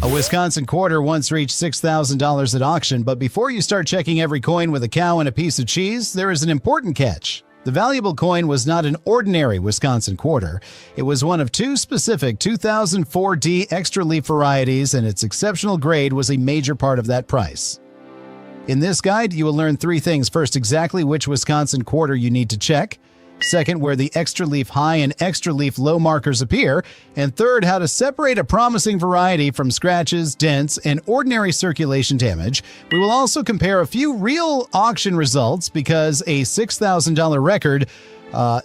A Wisconsin quarter once reached $6,000 at auction, but before you start checking every coin with a cow and a piece of cheese, there is an important catch. The valuable coin was not an ordinary Wisconsin quarter. It was one of two specific 2004D extra leaf varieties, and its exceptional grade was a major part of that price. In this guide, you will learn three things. First, exactly which Wisconsin quarter you need to check. Second, where the extra leaf high and extra leaf low markers appear. And third, how to separate a promising variety from scratches, dents, and ordinary circulation damage. We will also compare a few real auction results because a $6,000 record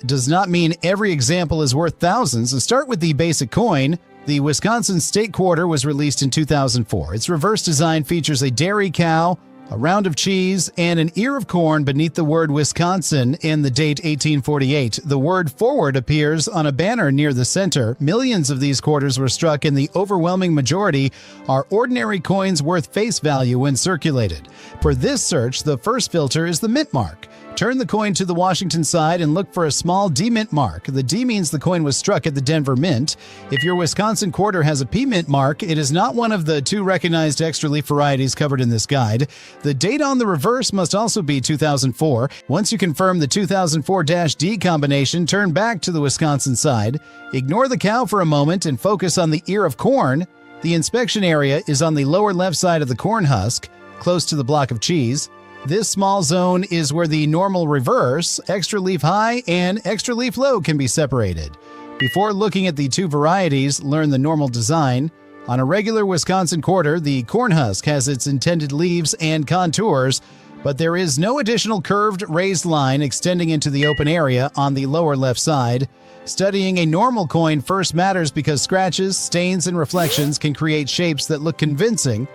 does not mean every example is worth thousands. Let's start with the basic coin. The Wisconsin State Quarter was released in 2004. Its reverse design features a dairy cow, a round of cheese, and an ear of corn beneath the word Wisconsin in the date 1848. The word forward appears on a banner near the center. Millions of these quarters were struck, and the overwhelming majority are ordinary coins worth face value when circulated. For this search, the first filter is the mint mark. Turn the coin to the Washington side and look for a small D mint mark. The D means the coin was struck at the Denver Mint. If your Wisconsin quarter has a P mint mark, it is not one of the two recognized extra leaf varieties covered in this guide. The date on the reverse must also be 2004. Once you confirm the 2004-D combination, turn back to the Wisconsin side. Ignore the cow for a moment and focus on the ear of corn. The inspection area is on the lower left side of the corn husk, close to the block of cheese. This small zone is where the normal reverse, extra leaf high, and extra leaf low can be separated. Before looking at the two varieties, learn the normal design. On a regular Wisconsin quarter, the corn husk has its intended leaves and contours, but there is no additional curved raised line extending into the open area on the lower left side. Studying a normal coin first matters because scratches, stains, and reflections can create shapes that look convincing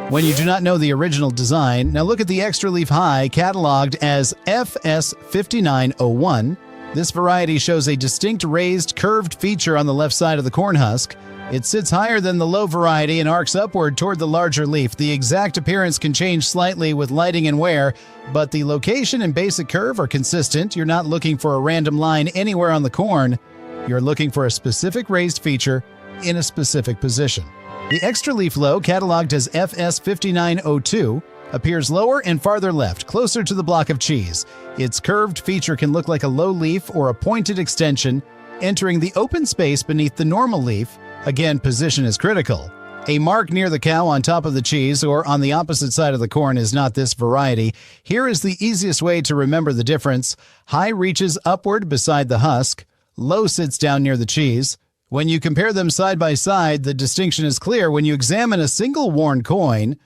when you do not know the original design. Now look at the extra leaf high, cataloged as FS5901. This variety shows a distinct raised, curved feature on the left side of the corn husk. It sits higher than the low variety and arcs upward toward the larger leaf. The exact appearance can change slightly with lighting and wear, but the location and basic curve are consistent. You're not looking for a random line anywhere on the corn. You're looking for a specific raised feature in a specific position. The extra leaf low, cataloged as FS5902, appears lower and farther left, closer to the block of cheese. Its curved feature can look like a low leaf or a pointed extension, entering the open space beneath the normal leaf. Again, position is critical. A mark near the cow on top of the cheese or on the opposite side of the corn is not this variety. Here is the easiest way to remember the difference. High reaches upward beside the husk. Low sits down near the cheese. When you compare them side by side, the distinction is clear. When you examine a single worn coin,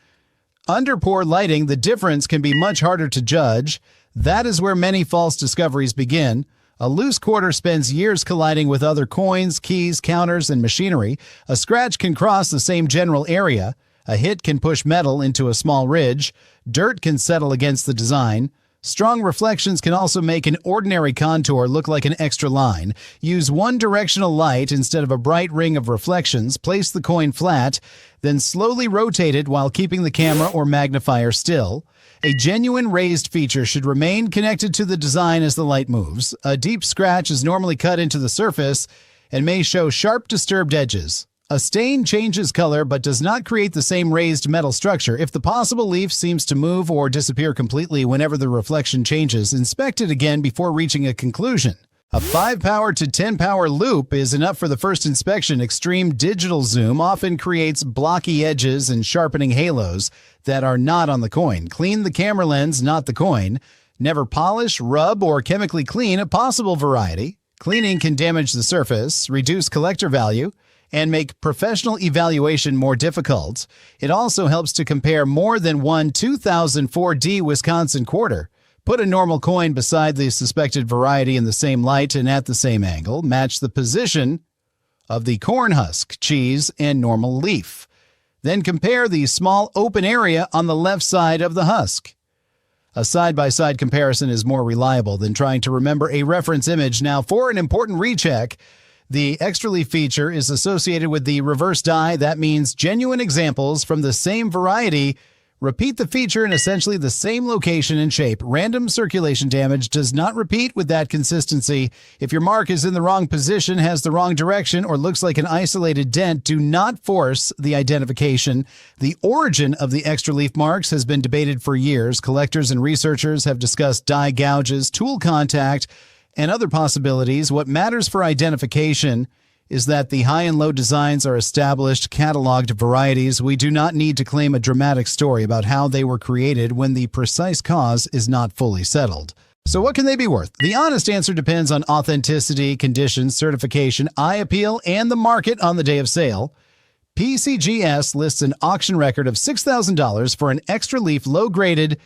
under poor lighting, the difference can be much harder to judge. That is where many false discoveries begin. A loose quarter spends years colliding with other coins, keys, counters, and machinery. A scratch can cross the same general area. A hit can push metal into a small ridge. Dirt can settle against the design. Strong reflections can also make an ordinary contour look like an extra line. Use one directional light instead of a bright ring of reflections. Place the coin flat, then slowly rotate it while keeping the camera or magnifier still. A genuine raised feature should remain connected to the design as the light moves. A deep scratch is normally cut into the surface and may show sharp, disturbed edges. A stain changes color but does not create the same raised metal structure. If the possible leaf seems to move or disappear completely whenever the reflection changes, inspect it again before reaching a conclusion. A 5-power to 10-power loop is enough for the first inspection. Extreme digital zoom often creates blocky edges and sharpening halos that are not on the coin. Clean the camera lens, not the coin. Never polish, rub, or chemically clean a possible variety. Cleaning can damage the surface, reduce collector value, and make professional evaluation more difficult. It also helps to compare more than one 2004D Wisconsin quarter. Put a normal coin beside the suspected variety in the same light and at the same angle. Match the position of the corn husk, cheese, and normal leaf. Then compare the small open area on the left side of the husk. A side-by-side comparison is more reliable than trying to remember a reference image. Now, for an important recheck, the extra leaf feature is associated with the reverse die. That means genuine examples from the same variety Repeat the feature in essentially the same location and shape. Random circulation damage does not repeat with that consistency. If your mark is in the wrong position, has the wrong direction, or looks like an isolated dent, do not force the identification. The origin of the extra leaf marks has been debated for years. Collectors and researchers have discussed die gouges, tool contact, and other possibilities. What matters for identification is that the high and low designs are established, cataloged varieties. We do not need to claim a dramatic story about how they were created when the precise cause is not fully settled. So what can they be worth? The honest answer depends on authenticity, conditions, certification, eye appeal, and the market on the day of sale. PCGS lists an auction record of $6,000 for an extra leaf low-graded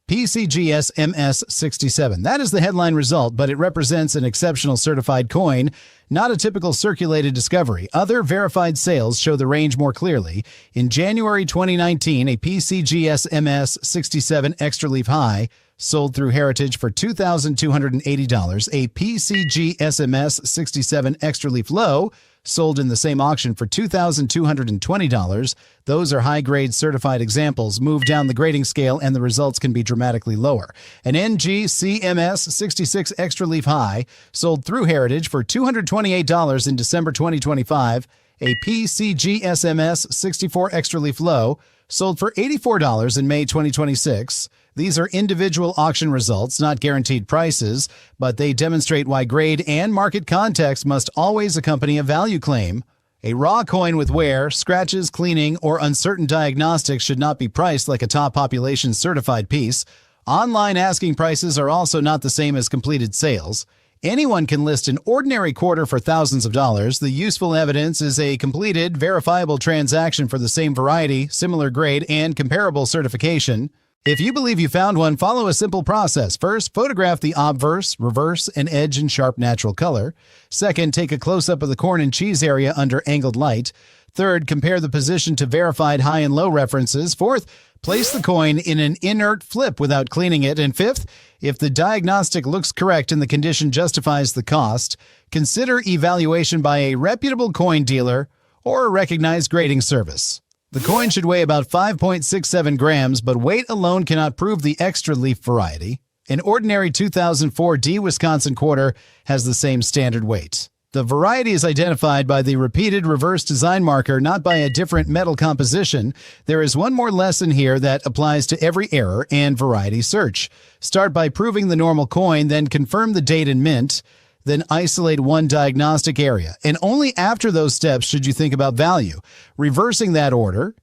PCGS MS67. That is the headline result, but it represents an exceptional certified coin, not a typical circulated discovery. Other verified sales show the range more clearly. In January 2019, a PCGS MS67 extra leaf high sold through Heritage for $2,280. A PCGS MS67 extra leaf low sold in the same auction for $2,220. Those are high-grade certified examples. Move down the grading scale and the results can be dramatically lower. An NGCMS 66 extra leaf high sold through Heritage for $228 in December 2025. A PCGSMS 64 extra leaf low sold for $84 in May 2026. These are individual auction results, not guaranteed prices, but they demonstrate why grade and market context must always accompany a value claim. A raw coin with wear, scratches, cleaning, or uncertain diagnostics should not be priced like a top population certified piece. Online asking prices are also not the same as completed sales. Anyone can list an ordinary quarter for thousands of dollars. The useful evidence is a completed, verifiable transaction for the same variety, similar grade, and comparable certification. If you believe you found one, follow a simple process. First, photograph the obverse, reverse, and edge in sharp natural color. Second, take a close-up of the corn and cheese area under angled light. Third, compare the position to verified high and low references. Fourth, place the coin in an inert flip without cleaning it. And fifth, if the diagnostic looks correct and the condition justifies the cost, consider evaluation by a reputable coin dealer or a recognized grading service. The coin should weigh about 5.67 grams, but weight alone cannot prove the extra leaf variety. An ordinary 2004 D Wisconsin quarter has the same standard weight. The variety is identified by the repeated reverse design marker, not by a different metal composition. There is one more lesson here that applies to every error and variety search. Start by proving the normal coin, then confirm the date and mint, then isolate one diagnostic area. And only after those steps should you think about value. Reversing that order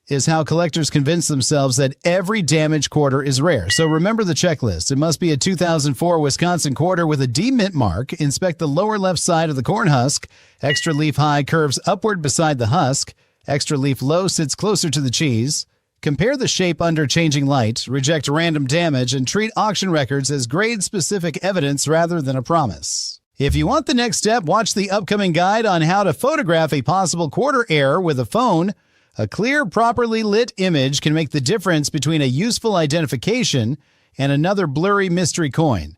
is how collectors convince themselves that every damaged quarter is rare. So remember the checklist. It must be a 2004 Wisconsin quarter with a D mint mark. Inspect the lower left side of the corn husk. Extra leaf high curves upward beside the husk. Extra leaf low sits closer to the cheese. Compare the shape under changing light, reject random damage, and treat auction records as grade-specific evidence rather than a promise. If you want the next step, watch the upcoming guide on how to photograph a possible quarter error with a phone. A clear, properly lit image can make the difference between a useful identification and another blurry mystery coin.